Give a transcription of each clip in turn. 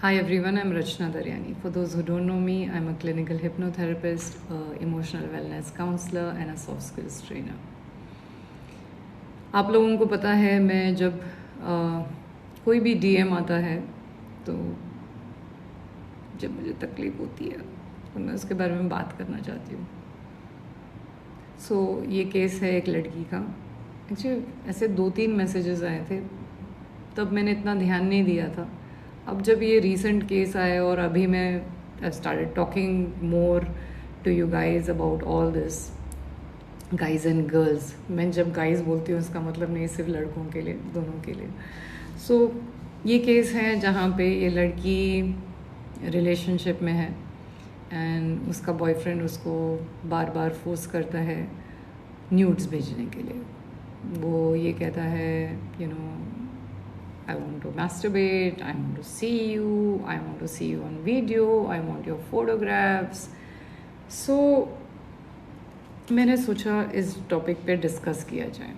Hi everyone, I'm Rachna Daryani. For those who don't know me, I'm a clinical hypnotherapist, emotional wellness counselor, and a soft skills trainer. आप लोगों को पता है मैं जब कोई भी डीएम आता है तो जब मुझे तकलीफ़ होती है तो मैं उसके बारे में बात करना चाहती हूँ। ये केस है एक लड़की का। एक्चुअली ऐसे 2-3 मैसेजेस आए थे, तब मैंने इतना ध्यान नहीं दिया था। अब जब ये रीसेंट केस आया और अभी मैं I started talking more to you guys about all this, guys and girls. मैं जब गाइज बोलती हूँ इसका मतलब नहीं सिर्फ लड़कों के लिए, दोनों के लिए। ये केस है जहाँ पे ये लड़की रिलेशनशिप में है एंड उसका बॉयफ्रेंड उसको बार बार फोर्स करता है न्यूड्स भेजने के लिए। वो ये कहता है I want to masturbate, I want to see you, I want to see you on video, I want your photographs. मैंने सोचा इस टॉपिक पे डिस्कस किया जाए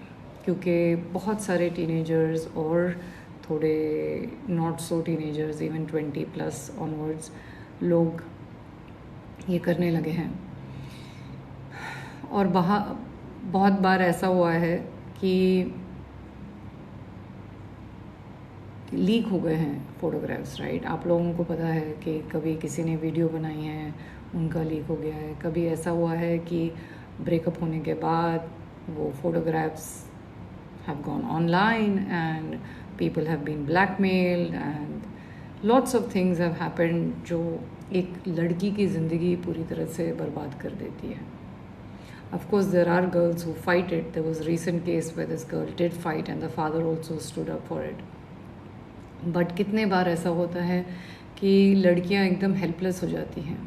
क्योंकि बहुत सारे टीनेजर्स और थोड़े not so teenagers, even 20+ onwards लोग ये करने लगे हैं। और बहुत बार ऐसा हुआ है कि लीक हो गए हैं फ़ोटोग्राफ्स, राइट। आप लोगों को पता है कि कभी किसी ने वीडियो बनाई है, उनका लीक हो गया है। कभी ऐसा हुआ है कि ब्रेकअप होने के बाद वो photographs have gone online and people have been blackmailed and lots of things have happened जो एक लड़की की ज़िंदगी पूरी तरह से बर्बाद कर देती है। Of course, there are girls who fight it. There was a recent case where this girl did fight and the father also stood up for it. But कितने बार ऐसा होता है कि लड़कियां एकदम हेल्पलेस हो जाती हैं।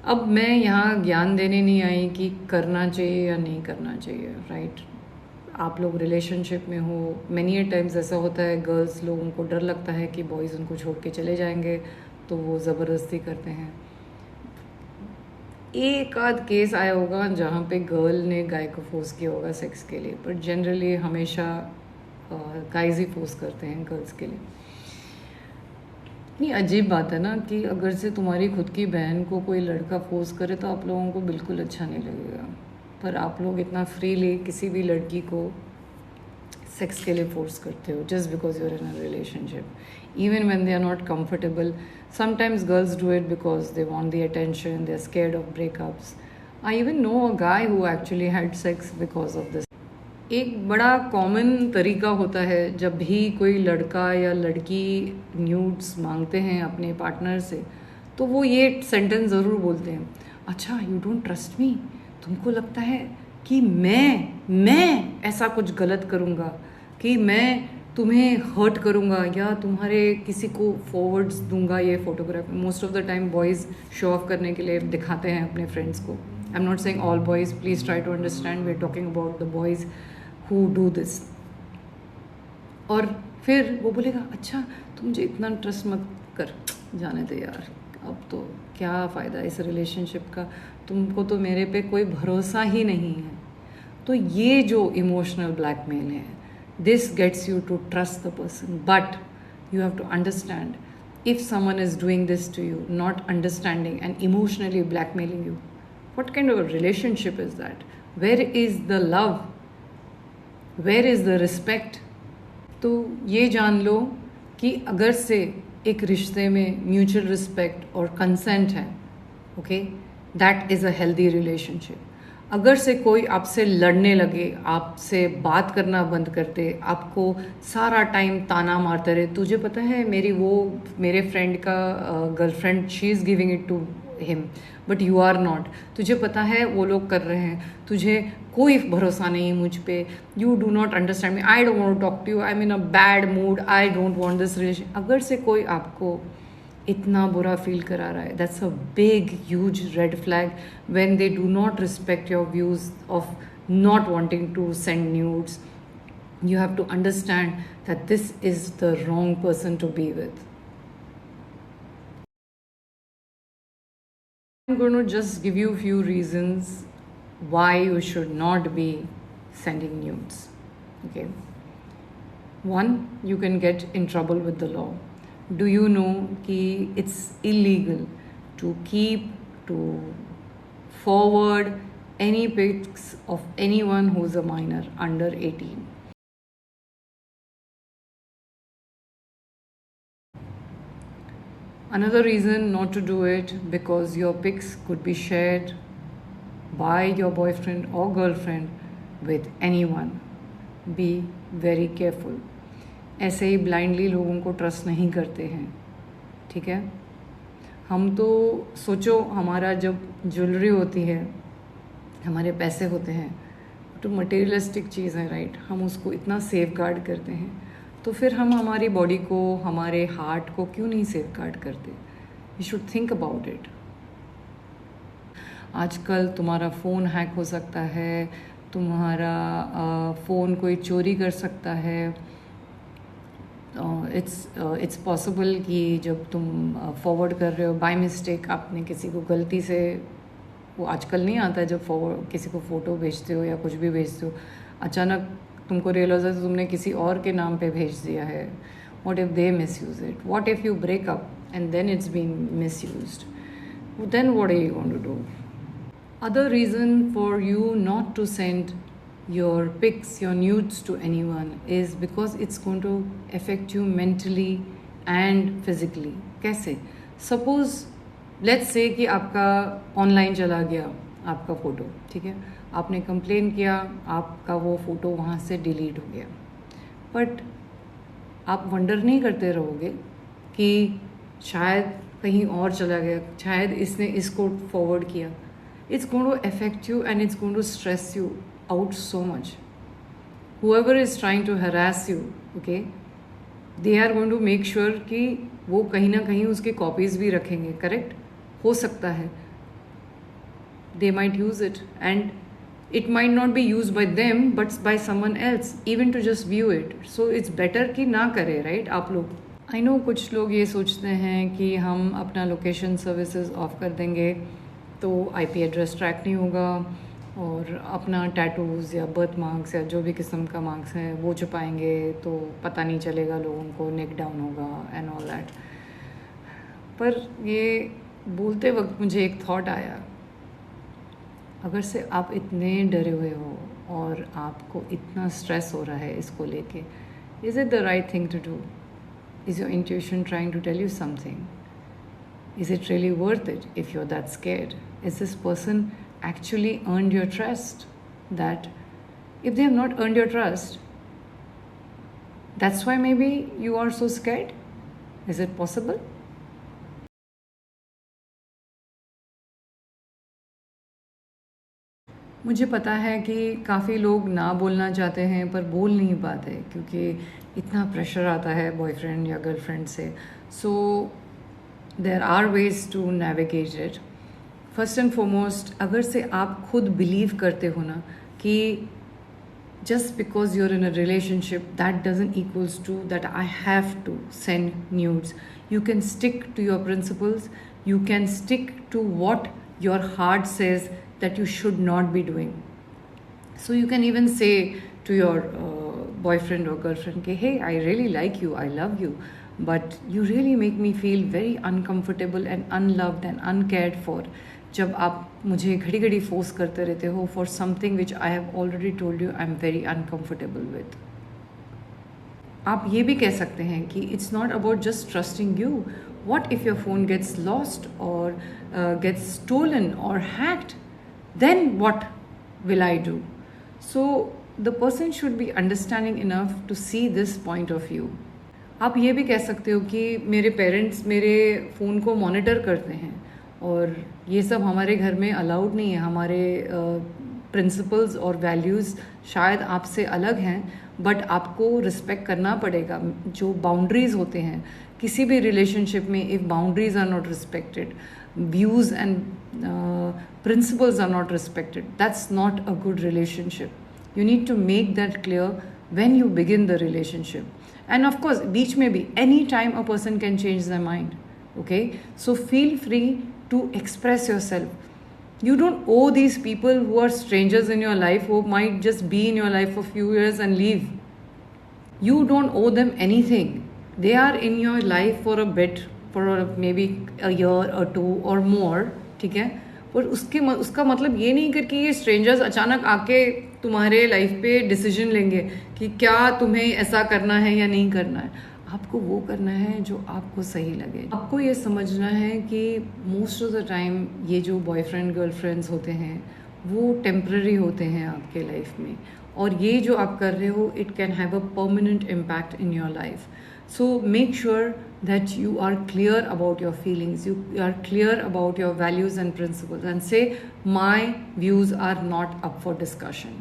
अब मैं यहाँ ज्ञान देने नहीं आई कि करना चाहिए या नहीं करना चाहिए, राइट। आप लोग रिलेशनशिप में हो, मैनी टाइम्स ऐसा होता है गर्ल्स लोगों को डर लगता है कि बॉयज़ उनको छोड़ के चले जाएंगे तो वो ज़बरदस्ती करते हैं। एक आध केस आया होगा जहाँ पे गर्ल ने गाय को फोर्स किया होगा सेक्स के लिए, पर जनरली हमेशा गाइज ही फोर्स करते हैं गर्ल्स के लिए। इतनी अजीब बात है ना कि अगर से तुम्हारी खुद की बहन को कोई लड़का फोर्स करे तो आप लोगों को बिल्कुल अच्छा नहीं लगेगा, पर आप लोग इतना फ्रीली किसी भी लड़की को सेक्स के लिए फोर्स करते हो just because you are in a relationship even when they are not comfortable. Sometimes girls do it because they want the attention, they are scared of breakups. I even know a guy who actually had sex because of this. एक बड़ा common तरीका होता है जब भी कोई लड़का या लड़की न्यूड्स मांगते हैं अपने पार्टनर से, तो वो ये सेंटेंस ज़रूर बोलते हैं, अच्छा यू डोंट ट्रस्ट मी, तुमको लगता है कि मैं ऐसा कुछ गलत करूँगा, कि मैं तुम्हें हर्ट करूँगा या तुम्हारे किसी को फॉरवर्ड्स दूंगा ये photograph. Most of the time boys show off करने के लिए दिखाते हैं अपने फ्रेंड्स को। I am not saying all boys, please try to understand, we are talking about the boys who do this। और फिर वो बोलेगा अच्छा तुम मुझे इतना ट्रस्ट मत कर, जाने दे यार, अब तो क्या फ़ायदा इस रिलेशनशिप का, तुमको तो मेरे पे कोई भरोसा ही नहीं है। तो ये जो इमोशनल ब्लैकमेल है, this gets you to trust the person, but you have to understand if someone is doing this to you, not understanding and emotionally blackmailing you, what kind of a relationship is that? Where is the love? Where is the respect? तो ये जान लो कि अगर से एक रिश्ते में mutual respect और कंसेंट है, okay, that is a healthy relationship. अगर से कोई आपसे लड़ने लगे, आपसे बात करना बंद कर दे, आपको सारा टाइम ताना मारते रहे, तुझे पता है मेरे फ्रेंड का girlfriend she is giving it to him but you are not, तुझे पता है वो लोग कर रहे हैं, तुझे कोई भरोसा नहीं मुझ पे, you do not understand me, I don't want to talk to you, I am in a bad mood, I don't want this relation. अगर से कोई आपको इतना बुरा फील करा रहा है, that's a big huge red flag when they do not respect your views of not wanting to send nudes. You have to understand that this is the wrong person to be with. I'm going to just give you a few reasons why you should not be sending nudes. Okay. One, you can get in trouble with the law. Do you know कि it's illegal to keep, to forward any pics of anyone who's a minor under 18? Another reason not to do it, because your pics could be shared by your boyfriend or girlfriend with anyone. Be very careful. ऐसे ही blindly लोगों को trust नहीं करते हैं, ठीक है? हम तो सोचो, हमारा जब ज्वेलरी होती है, हमारे पैसे होते हैं, तो मटेरियलिस्टिक चीज़ है, राइट? हम उसको इतना सेफ गार्ड करते हैं, तो फिर हम हमारी बॉडी को, हमारे हार्ट को क्यों नहीं सेफ गार्ड करते? You should think about it. आजकल तुम्हारा फ़ोन हैक हो सकता है, तुम्हारा फ़ोन कोई चोरी कर सकता है. इट्स पॉसिबल कि जब तुम फॉरवर्ड कर रहे हो बाय मिस्टेक, आपने किसी को गलती से, वो आजकल नहीं आता है, जब फॉरवर्ड किसी को फ़ोटो भेजते हो या कुछ भी भेजते हो, अचानक तुमको रियलाइज है तुमने किसी और के नाम पे भेज दिया है. What if they misuse it? What if you break up and then it's been misused? Then what are you going to do? Other reason for you not to send your pics, your nudes to anyone is because it's going to affect you mentally and physically. कैसे? Suppose let's say कि आपका online चला गया आपका photo, ठीक है? आपने complain किया, आपका वो फ़ोटो वहाँ से डिलीट हो गया, बट आप वंडर नहीं करते रहोगे कि शायद कहीं और चला गया, शायद इसने इसको फॉरवर्ड किया. It's going to affect you and it's going to stress you out so much. Whoever is trying to harass you, okay, they are going to make sure कि वो कहीं ना कहीं उसके कॉपीज़ भी रखेंगे, करेक्ट? हो सकता है they might use it and it might not be used by them but by someone else, even to just view it. So it's better कि ना करें, right? आप लोग, I know कुछ लोग ये सोचते हैं कि हम अपना लोकेशन सर्विसेज ऑफ कर देंगे तो आईपी एड्रेस ट्रैक नहीं होगा, और अपना टैटूज़ या बर्थ मार्क्स या जो भी किस्म का मार्क्स हैं वो छुपाएंगे तो पता नहीं चलेगा लोगों को, नेक डाउन होगा एंड ऑल दैट. पर ये बोलते वक्त मुझे एक थॉट आया, अगर से आप इतने डरे हुए हो और आपको इतना स्ट्रेस हो रहा है इसको लेके, is it the right thing to do? Is your intuition trying to tell you something? Is it really worth it if you're that scared? Is this person actually earned your trust? That if they have not earned your trust, that's why maybe you are so scared? Is it possible? मुझे पता है कि काफ़ी लोग ना बोलना चाहते हैं पर बोल नहीं पाते क्योंकि इतना प्रेशर आता है बॉयफ्रेंड या गर्लफ्रेंड से. सो there are ways to navigate it. First and foremost, अगर से आप खुद believe करते हो ना कि just because you're in a relationship, that doesn't equals to that I have to send nudes. You can stick to your principles. You can stick to what your heart says that you should not be doing. So you can even say to your boyfriend or girlfriend, hey, I really like you, I love you, but you really make me feel very uncomfortable and unloved and uncared for. जब आप मुझे घड़ी घड़ी force करते रहते हो for something which I have already told you I'm very uncomfortable with. आप ये भी कह सकते हैं कि it's not about just trusting you. What if your phone gets lost or gets stolen or hacked? Then what will I do? So the person should be understanding enough to see this point of view. आप ये भी कह सकते हो कि मेरे parents मेरे phone को मॉनिटर करते हैं और ये सब हमारे घर में अलाउड नहीं है. हमारे प्रिंसिपल्स और वैल्यूज़ शायद आपसे अलग हैं, बट आपको रिस्पेक्ट करना पड़ेगा. जो बाउंड्रीज़ होते हैं किसी भी रिलेशनशिप में, if boundaries are not respected, views and principles are not respected, that's not a good relationship. You need to make that clear when you begin the relationship. And of course beach mein bhi any time a person can change their mind, okay? So feel free to express yourself. You don't owe these people who are strangers in your life, who might just be in your life for few years and leave. You don't owe them anything. they are in your life for a bit, for maybe a year or 2 or more, ठीक है, पर उसका मतलब ये नहीं करके ये strangers अचानक आके तुम्हारे लाइफ पे डिसीजन लेंगे कि क्या तुम्हें ऐसा करना है या नहीं करना है। आपको वो करना है जो आपको सही लगे। आपको ये समझना है कि मोस्ट ऑफ द टाइम ये जो बॉयफ्रेंड गर्लफ्रेंड्स होते हैं वो टेम्प्ररी होते हैं आपके लाइफ में, और ये जो आप कर रहे हो it can have a permanent impact in your life. So make sure that you are clear about your feelings, you are clear about your values and principles, and say my views are not up for discussion.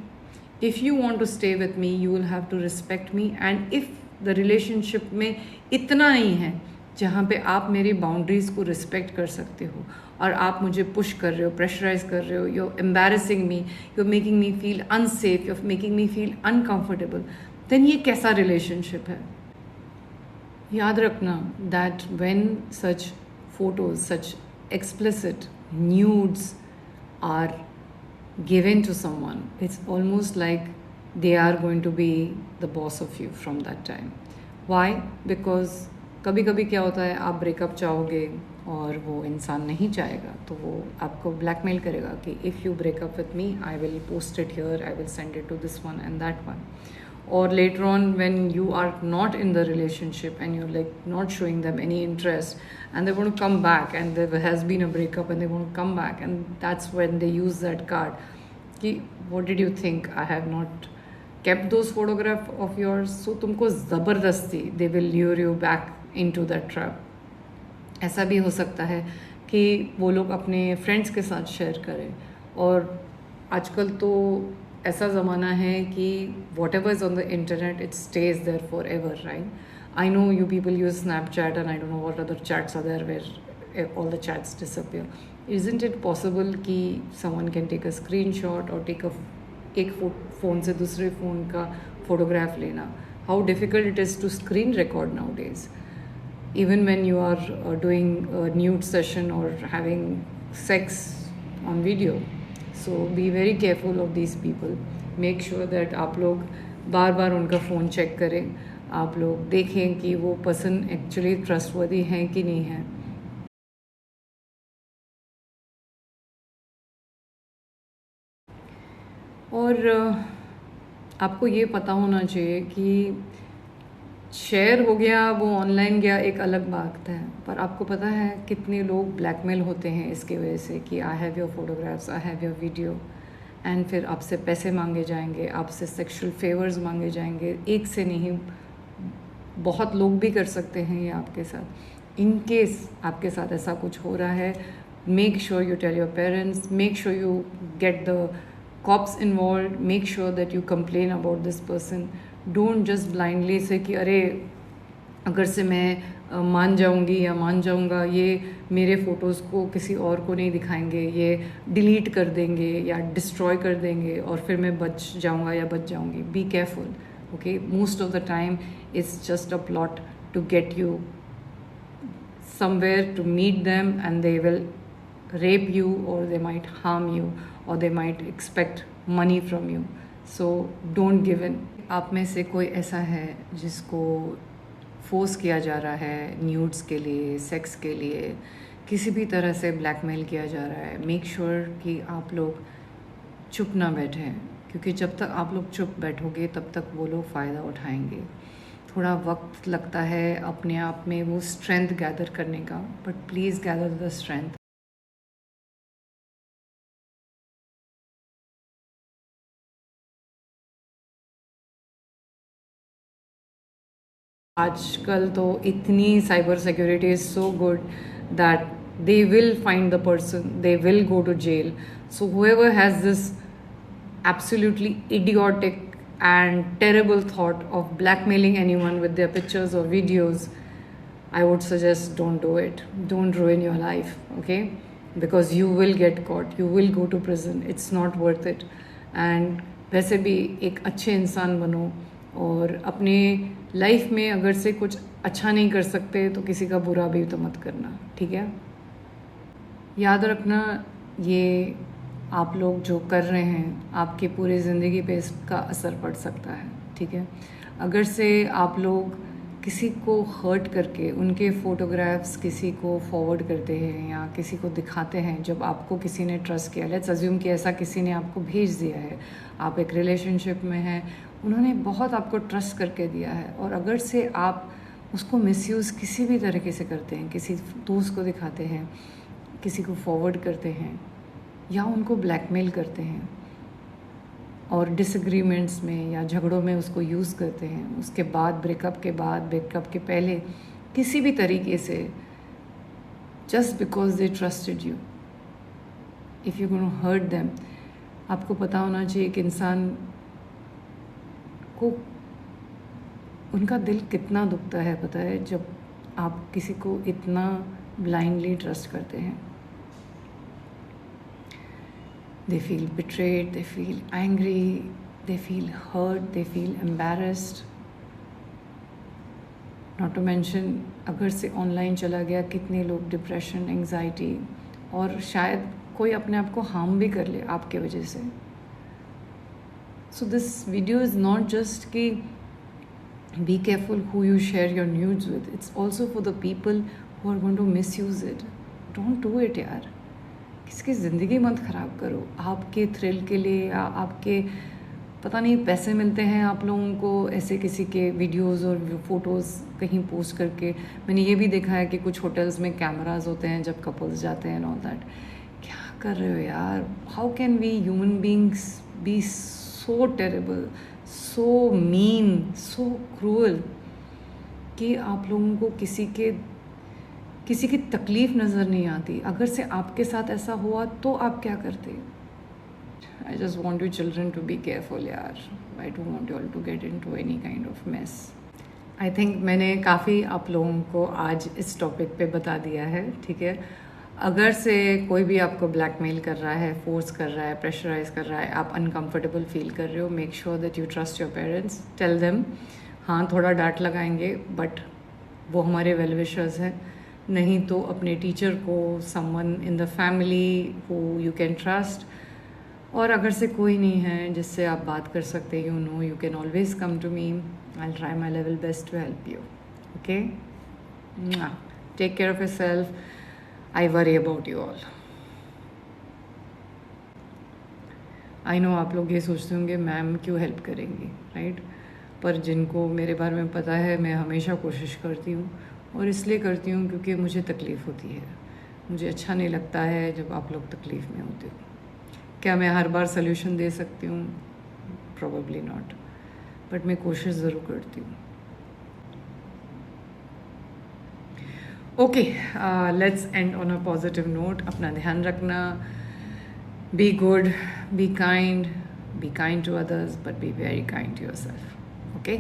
If you want to stay with me, you will have to respect me, and if the relationship में इतना नहीं है जहाँ पे आप मेरी boundaries को respect कर सकते हो और आप मुझे पुश कर रहे हो, प्रेशराइज कर रहे हो, you are embarrassing me, you are making me feel unsafe, you are making me feel uncomfortable, then ये कैसा रिलेशनशिप है? याद रखना that when such photos, such explicit nudes are given to someone, it's almost like they are going to be the boss of you from that time. Why? Because कभी कभी क्या होता है, आप ब्रेकअप चाहोगे और वो इंसान नहीं चाहेगा, तो वो आपको ब्लैकमेल करेगा कि if you breakup with me I will post it here, I will send it to this one and that one. Or later on when you are not in the relationship and you're like not showing them any interest and they want to come back and there has been a breakup and they want to come back, and that's when they use that card ki what did you think I have not kept those photographs of yours. So तुमको ज़बरदस्ती they will lure you back into that trap. ऐसा भी हो सकता है कि वो लोग अपने फ्रेंड्स के साथ शेयर करें, और आजकल तो ऐसा ज़माना है कि whatever is on the internet it stays there forever, right? I know you people use Snapchat and I don't know what other chats are there where all the chats disappear. Isn't it possible कि someone can take a screenshot और एक phone से दूसरे phone का photograph लेना? How difficult it is to screen record nowadays, even when you are doing a nude session or having sex on video. So be very careful of these people. Make sure that आप लोग बार बार उनका phone check करें, आप लोग देखें कि वो person actually trustworthy हैं कि नहीं है. और आपको ये पता होना चाहिए कि शेयर हो गया, वो ऑनलाइन गया, एक अलग बात है, पर आपको पता है कितने लोग ब्लैकमेल होते हैं इसके वजह से कि I have your photographs, I have your video, and फिर आपसे पैसे मांगे जाएंगे, आपसे सेक्सुअल फेवर्स मांगे जाएंगे. एक से नहीं, बहुत लोग भी कर सकते हैं ये आपके साथ. इन केस आपके साथ ऐसा कुछ हो रहा है, make sure you tell your parents, make sure you get the cops involve, make sure that you complain about this person. Don't just blindly say कि अरे अगर से मैं मान जाऊंगी या मान जाऊंगा, ये मेरे फ़ोटोज़ को किसी और को नहीं दिखाएंगे, ये डिलीट कर देंगे या डिस्ट्रॉय कर देंगे और फिर मैं बच जाऊंगा या बच जाऊंगी. Be careful, okay? Most of the time it's just a plot to get you somewhere to meet them, and they will rape you or they might harm you or they might expect money from you. So don't give in. आप में से कोई ऐसा है जिसको force किया जा रहा है न्यूड्स के लिए, सेक्स के लिए, किसी भी तरह से ब्लैकमेल किया जा रहा है, मेक श्योर कि आप लोग चुप ना बैठें, क्योंकि जब तक आप लोग चुप बैठोगे तब तक वो लोग फ़ायदा उठाएंगे. थोड़ा वक्त लगता है अपने आप में वो स्ट्रेंथ गैदर करने का, but please gather the strength. आजकल तो इतनी cyber security is so good that they will find the person, they will go to jail. So whoever has this absolutely idiotic and terrible thought of blackmailing anyone with their pictures or videos, I would suggest don't do it. Don't ruin your life, okay? Because you will get caught, you will go to prison. It's not worth it. And वैसे भी एक अच्छे इंसान बनो, और अपने life में अगर से कुछ अच्छा नहीं कर सकते तो किसी का बुरा भी तो मत करना, ठीक है? याद रखना, ये आप लोग जो कर रहे हैं आपकी पूरी ज़िंदगी पे इसका असर पड़ सकता है, ठीक है? अगर से आप लोग किसी को हर्ट करके उनके फ़ोटोग्राफ्स किसी को फॉरवर्ड करते हैं या किसी को दिखाते हैं जब आपको किसी ने ट्रस्ट किया, लेट्स अज्यूम कि ऐसा किसी ने आपको भेज दिया है, आप एक रिलेशनशिप में हैं, उन्होंने बहुत आपको ट्रस्ट करके दिया है और अगर से आप उसको मिसयूज़ किसी भी तरीके से करते हैं, किसी दोस्त को दिखाते हैं, किसी को फॉरवर्ड करते हैं या उनको ब्लैकमेल करते हैं और डिसएग्रीमेंट्स में या झगड़ों में उसको यूज़ करते हैं, उसके बाद ब्रेकअप के पहले किसी भी तरीके से, just because they trusted you, if you gonna hurt them, आपको पता होना चाहिए कि इंसान को उनका दिल कितना दुखता है, पता है, जब आप किसी को इतना ब्लाइंडली ट्रस्ट करते हैं. They feel betrayed, they feel angry, they feel hurt, they feel embarrassed. Not to mention अगर से ऑनलाइन चला गया, कितने लोग डिप्रेशन, एंग्जाइटी और शायद कोई अपने आप को हार्म भी कर ले आपके वजह से. So this video is not just कि be careful who you share your news with, it's also for the people who are going to misuse it. Don't do it यार. किसकी ज़िंदगी मत ख़राब करो आपके थ्रिल के लिए या आपके पता नहीं पैसे मिलते हैं आप लोगों को ऐसे किसी के वीडियोस और फ़ोटोज़ कहीं पोस्ट करके. मैंने ये भी देखा है कि कुछ होटल्स में कैमरास होते हैं जब कपल्स जाते हैं एंड ऑल दैट. क्या कर रहे हो यार? How can we human beings be so terrible, so mean, so cruel कि आप लोगों को किसी की तकलीफ़ नज़र नहीं आती. अगर से आपके साथ ऐसा हुआ तो आप क्या करते? I just want you children to be careful यार. I don't want you all to get into any kind of mess. I think मैंने काफ़ी आप लोगों को आज इस टॉपिक पे बता दिया है, ठीक है. अगर से कोई भी आपको ब्लैकमेल कर रहा है, फोर्स कर रहा है, प्रेशराइज कर रहा है, आप अनकम्फर्टेबल फील कर रहे हो, make sure that you trust your parents. Tell them. हाँ, थोड़ा डांट लगाएंगे बट वो हमारे वेल विशर्स हैं. नहीं तो अपने टीचर को, someone in the family who you can trust. और अगर से कोई नहीं है जिससे आप बात कर सकते, you can always come to me. I will try my level best to help you. Okay, take care of your self. I worry about you all. I know आप लोग ये सोचते होंगे मैम क्यों हेल्प करेंगी, राइट? पर जिनको मेरे बारे में पता है, मैं हमेशा कोशिश करती हूँ और इसलिए करती हूँ क्योंकि मुझे तकलीफ़ होती है. मुझे अच्छा नहीं लगता है जब आप लोग तकलीफ़ में होते हो. क्या मैं हर बार सल्यूशन दे सकती हूँ? प्रोबेबली नॉट, बट मैं कोशिश ज़रूर करती हूँ. Okay, let's end on a positive note. अपना ध्यान रखना. Be good, be kind to others, but be very kind to yourself. Okay.